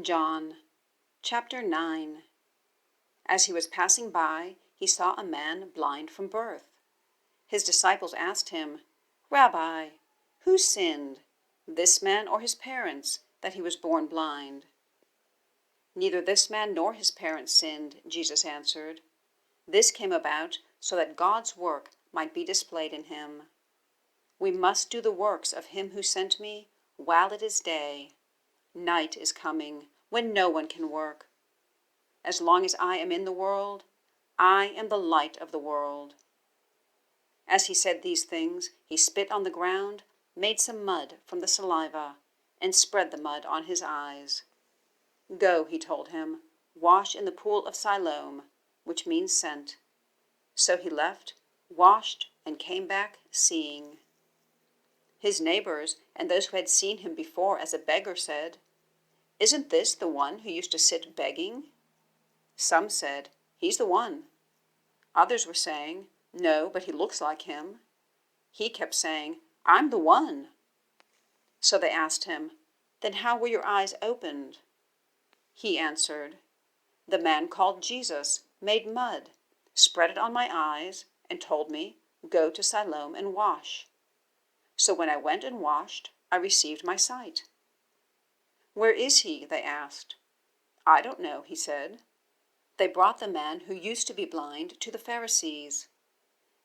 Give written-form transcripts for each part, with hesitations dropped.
John, chapter 9. As he was passing by, he saw a man blind from birth. His disciples asked him, "Rabbi, who sinned, this man or his parents, that he was born blind?" "Neither this man nor his parents sinned," Jesus answered. "This came about so that God's work might be displayed in him. We must do the works of him who sent me while it is day. Night is coming, when no one can work. As long as I am in the world, I am the light of the world." As he said these things, he spit on the ground, made some mud from the saliva, and spread the mud on his eyes. "Go," he told him, "wash in the pool of Siloam," which means sent. So he left, washed, and came back seeing. His neighbors and those who had seen him before as a beggar said, "Isn't this the one who used to sit begging?" Some said, "He's the one." Others were saying, "No, but he looks like him." He kept saying, "I'm the one." So they asked him, "Then how were your eyes opened?" He answered, "The man called Jesus made mud, spread it on my eyes, and told me, 'Go to Siloam and wash.' So when I went and washed, I received my sight." "Where is he?" they asked. "I don't know," he said. They brought the man who used to be blind to the Pharisees.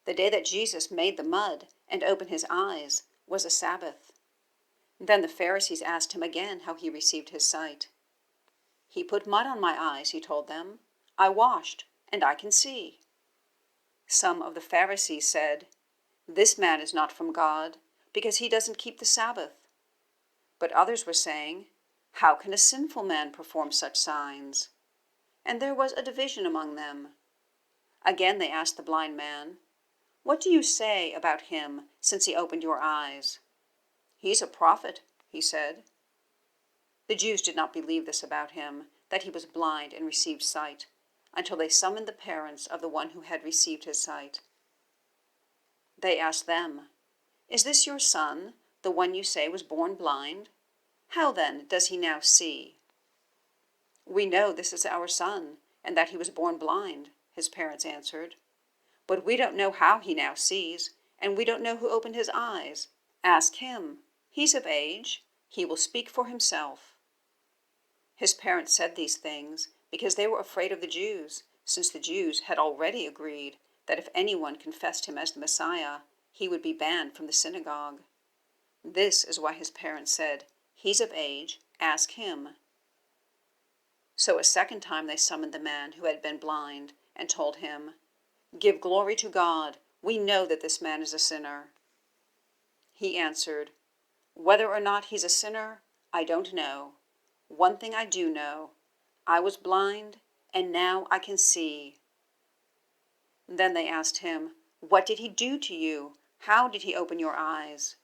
The day that Jesus made the mud and opened his eyes was a Sabbath. Then the Pharisees asked him again how he received his sight. "He put mud on my eyes," he told them. "I washed, and I can see." Some of the Pharisees said, "This man is not from God, because he doesn't keep the Sabbath." But others were saying, "How can a sinful man perform such signs?" And there was a division among them. Again they asked the blind man, "What do you say about him since he opened your eyes?" "He's a prophet," he said. The Jews did not believe this about him, that he was blind and received sight, until they summoned the parents of the one who had received his sight. They asked them, "Is this your son, the one you say was born blind? How then does he now see?" "We know this is our son, and that he was born blind," his parents answered. "But we don't know how he now sees, and we don't know who opened his eyes. Ask him. He's of age. He will speak for himself." His parents said these things because they were afraid of the Jews, since the Jews had already agreed that if anyone confessed him as the Messiah, he would be banned from the synagogue. This is why his parents said, "He's of age. Ask him." So a second time they summoned the man who had been blind and told him, "Give glory to God. We know that this man is a sinner." He answered, "Whether or not he's a sinner, I don't know. One thing I do know. I was blind, and now I can see." Then they asked him, "What did he do to you? How did he open your eyes?"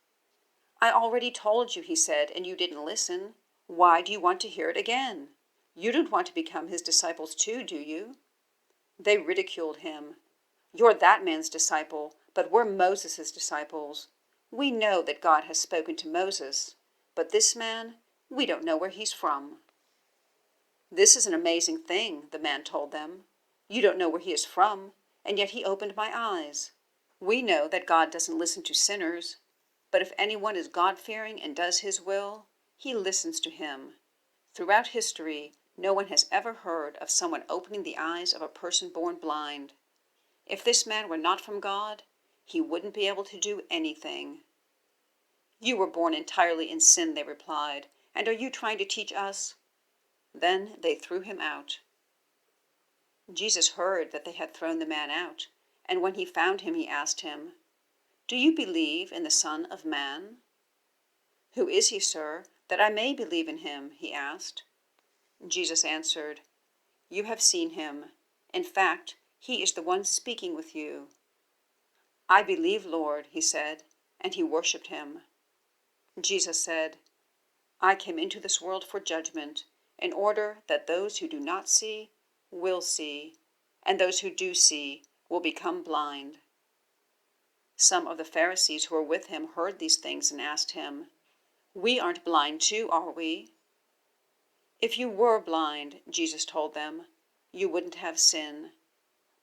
"I already told you," he said, "and you didn't listen. Why do you want to hear it again? You don't want to become his disciples too, do you?" They ridiculed him. "You're that man's disciple, but we're Moses' disciples. We know that God has spoken to Moses, but this man, we don't know where he's from." "This is an amazing thing," the man told them. "You don't know where he is from, and yet he opened my eyes. We know that God doesn't listen to sinners, but if anyone is God-fearing and does his will, he listens to him. Throughout history, no one has ever heard of someone opening the eyes of a person born blind. If this man were not from God, he wouldn't be able to do anything." "You were born entirely in sin," they replied, "and are you trying to teach us?" Then they threw him out. Jesus heard that they had thrown the man out, and when he found him, he asked him, "Do you believe in the Son of Man?" "Who is he, sir, that I may believe in him?" he asked. Jesus answered, "You have seen him. In fact, he is the one speaking with you." "I believe, Lord," he said, and he worshipped him. Jesus said, "I came into this world for judgment, in order that those who do not see will see, and those who do see will become blind." Some of the Pharisees who were with him heard these things and asked him, "We aren't blind too, are we?" If you were blind, Jesus told them, you wouldn't have sin.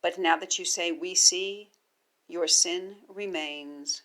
But now that you say we see, your sin remains.